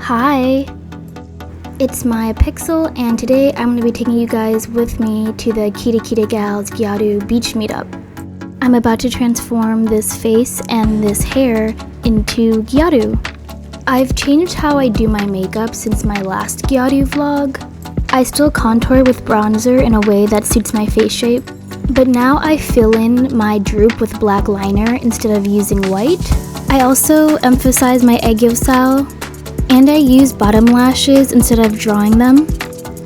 Hi, it's my Pixel, and today I'm going to be taking you guys with me to the Kita Gals Gyaru beach meetup. I'm about to transform this face and this hair into Gyaru. I've changed how I do my makeup since my last Gyaru vlog. I still contour with bronzer in a way that suits my face shape, but now I fill in my droop with black liner instead of using white. I also emphasize my egg style, and I use bottom lashes instead of drawing them.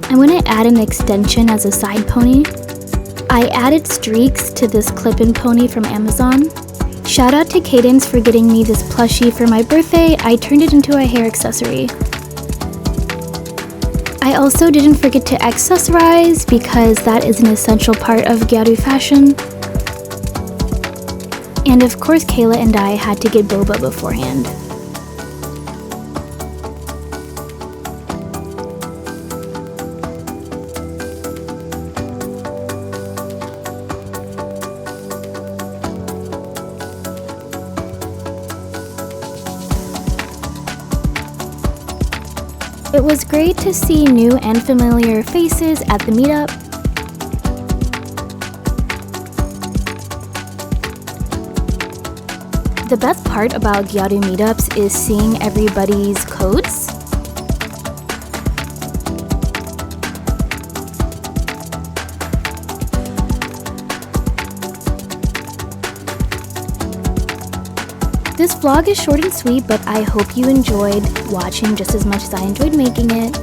I'm going to add an extension as a side pony. I added streaks to this clip-in pony from Amazon. Shout out to Cadence for getting me this plushie for my birthday. I turned it into a hair accessory. I also didn't forget to accessorize because that is an essential part of Gyaru fashion. And of course Kayla and I had to get boba beforehand. It was great to see new and familiar faces at the meetup. The best part about Gyaru meetups is seeing everybody's coats. This vlog is short and sweet, but I hope you enjoyed watching just as much as I enjoyed making it.